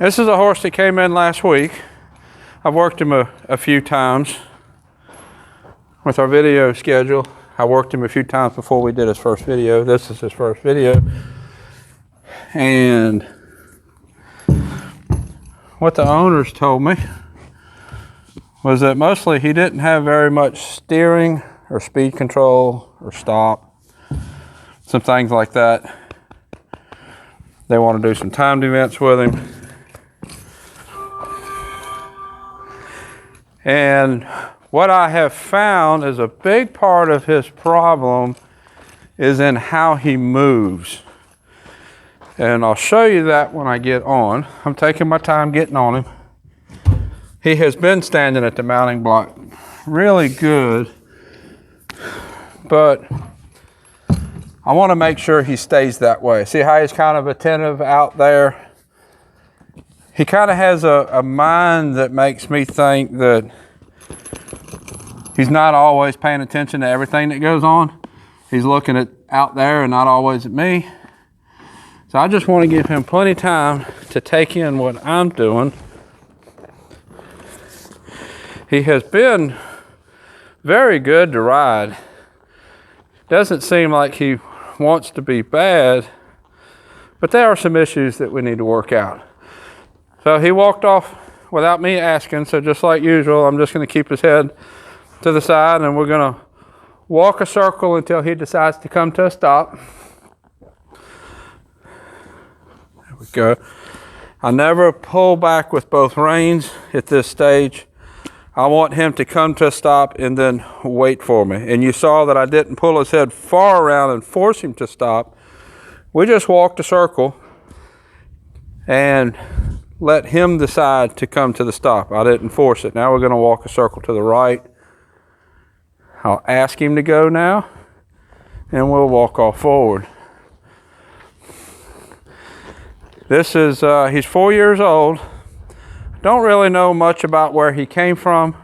This is a horse that came in last week. I've worked him a few times with our video schedule. I worked him a few times before we did his first video. This is his first video. And what the owners told me was that mostly he didn't have very much steering or speed control or stop, some things like that. They want to do some timed events with him. And what I have found is a big part of his problem is in how he moves. And I'll show you that when I get on. I'm taking my time getting on him. He has been standing at the mounting block really good, but I want to make sure he stays that way. See how he's kind of attentive out there? He kind of has a mind that makes me think that he's not always paying attention to everything that goes on. He's looking at out there and not always at me. So I just want to give him plenty of time to take in what I'm doing. He has been very good to ride. Doesn't seem like he wants to be bad, but there are some issues that we need to work out. So he walked off without me asking, so just like usual, I'm just going to keep his head to the side and we're going to walk a circle until he decides to come to a stop. There we go. I never pull back with both reins at this stage. I want him to come to a stop and then wait for me. And you saw that I didn't pull his head far around and force him to stop. We just walked a circle and let him decide to come to the stop. I didn't force it. Now we're going to walk a circle to the right. I'll ask him to go now, and we'll walk off forward. This is, he's 4 years old. Don't really know much about where he came from.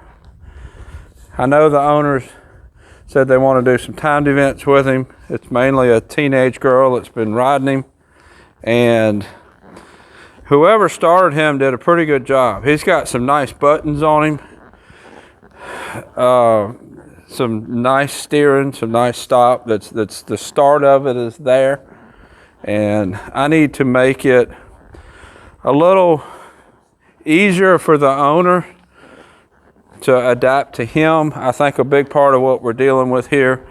I know the owners said they want to do some timed events with him. It's mainly a teenage girl that's been riding him, and whoever started him did a pretty good job. He's got some nice buttons on him, some nice steering, some nice stop. That's the start of it is there, and I need to make it a little easier for the owner to adapt to him. I think a big part of what we're dealing with here,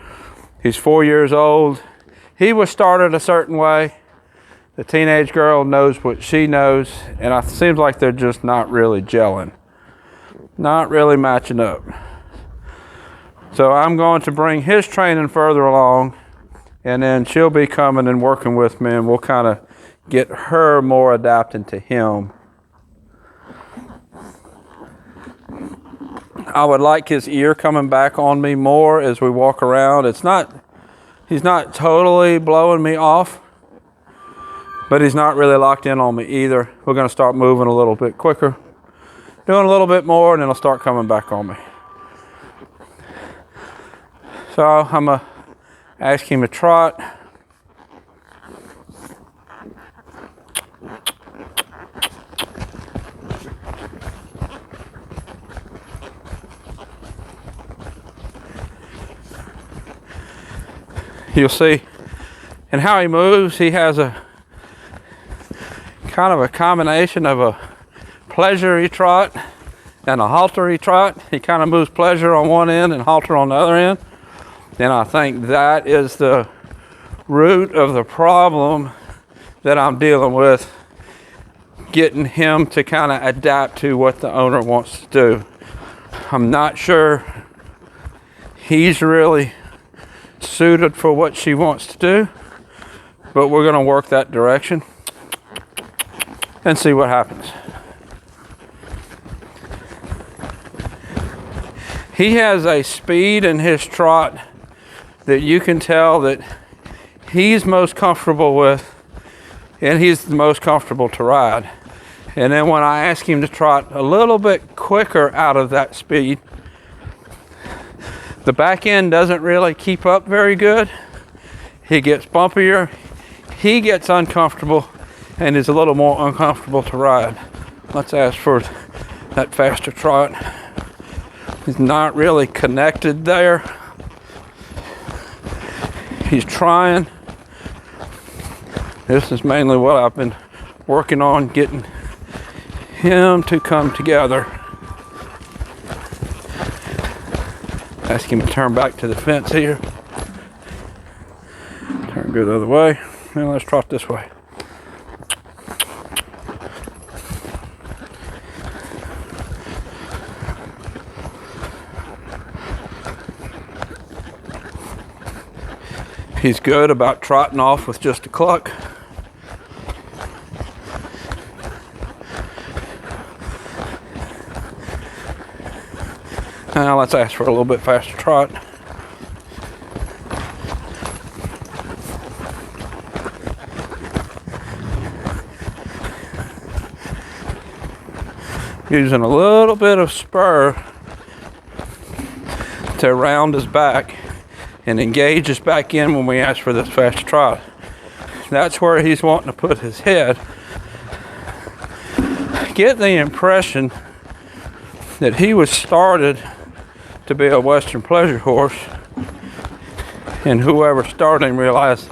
he's 4 years old. He was started a certain way. The teenage girl knows what she knows, and it seems like they're just not really gelling, not really matching up. So I'm going to bring his training further along, and then she'll be coming and working with me, and we'll kind of get her more adapting to him. I would like his ear coming back on me more as we walk around. He's not totally blowing me off, but he's not really locked in on me either. We're going to start moving a little bit quicker, doing a little bit more, and then he'll start coming back on me. So I'm going to ask him to trot. You'll see in how he moves, he has a kind of a combination of a pleasure-y trot and a halter-y trot. He kind of moves pleasure on one end and halter on the other end. And I think that is the root of the problem that I'm dealing with, getting him to kind of adapt to what the owner wants to do. I'm not sure he's really suited for what she wants to do, but we're going to work that direction and see what happens. He has a speed in his trot that you can tell that he's most comfortable with, and he's the most comfortable to ride. And then when I ask him to trot a little bit quicker out of that speed, the back end doesn't really keep up very good. He gets bumpier, he gets uncomfortable, and is a little more uncomfortable to ride. Let's ask for that faster trot. He's not really connected there. He's trying. This is mainly what I've been working on, getting him to come together. Ask him to turn back to the fence here. Turn, go the other way. And let's trot this way. He's good about trotting off with just a cluck. Now let's ask for a little bit faster trot. Using a little bit of spur to round his back and engage his back in when we ask for this fast trot. That's where he's wanting to put his head. Get the impression that he was started to be a Western pleasure horse, and whoever started him realized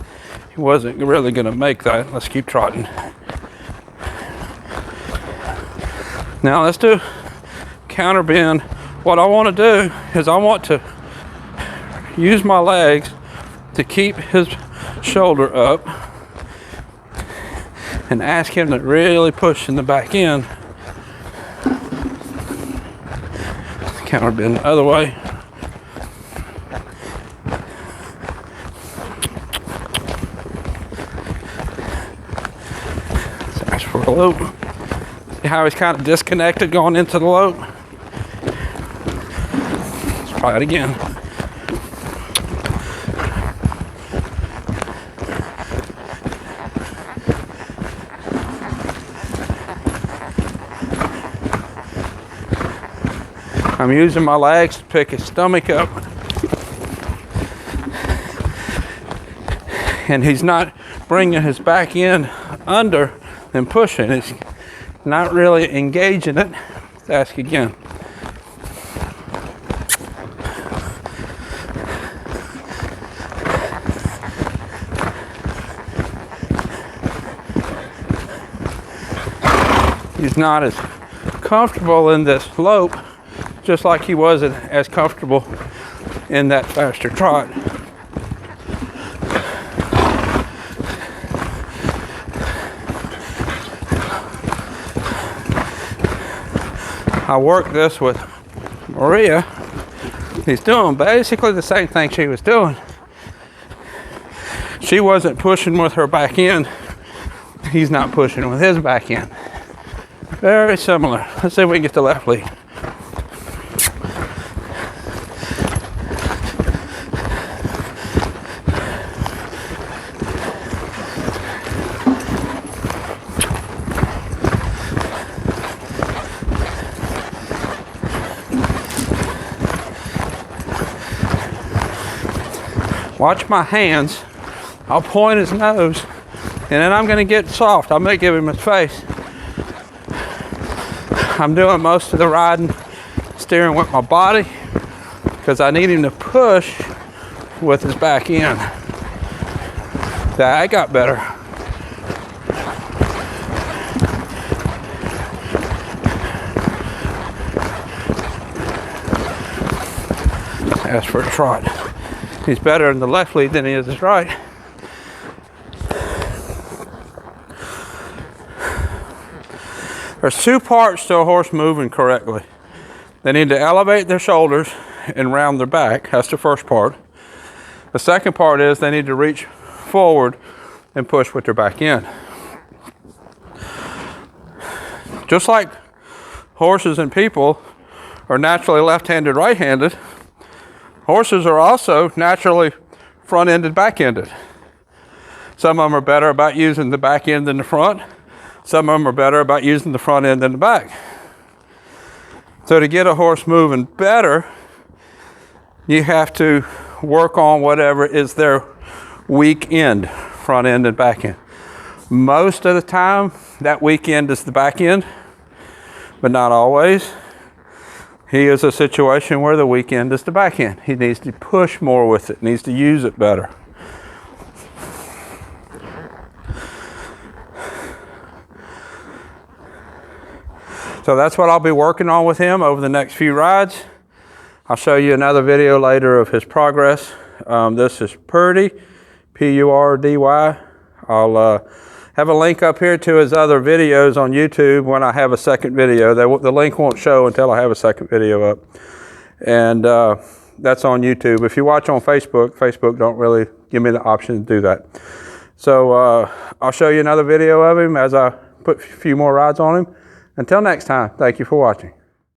he wasn't really going to make that. Let's keep trotting. Now let's do counter bend. What I want to do is I want to use my legs to keep his shoulder up and ask him to really push in the back end. Counter bend the other way. Let's ask for a lope. See how he's kind of disconnected going into the lope? Let's try it again. I'm using my legs to pick his stomach up. And he's not bringing his back end under and pushing. He's not really engaging it. Let's ask again. He's not as comfortable in this lope, just like he wasn't as comfortable in that faster trot. I worked this with Maria. He's doing basically the same thing she was doing. She wasn't pushing with her back end. He's not pushing with his back end. Very similar. Let's see if we can get the left lead. Watch my hands. I'll point his nose, and then I'm going to get soft. I may give him his face. I'm doing most of the riding, steering with my body, because I need him to push with his back end. That got better. As for a trot, he's better in the left lead than he is his right. There's two parts to a horse moving correctly. They need to elevate their shoulders and round their back. That's the first part. The second part is they need to reach forward and push with their back end. Just like horses and people are naturally left-handed, right-handed, horses are also naturally front-ended, back-ended. Some of them are better about using the back end than the front. Some of them are better about using the front end than the back. So to get a horse moving better, you have to work on whatever is their weak end, front end and back end. Most of the time, that weak end is the back end. but not always. He is a situation where the weak end is the back end. He needs to push more with it, needs to use it better. So that's what I'll be working on with him over the next few rides. I'll show you another video later of his progress. This is Purdy, P-U-R-D-Y. I'll have a link up here to his other videos on YouTube when I have a second video. The link won't show until I have a second video up. And that's on YouTube. If you watch on Facebook, Facebook don't really give me the option to do that. So I'll show you another video of him as I put a few more rides on him. Until next time, thank you for watching.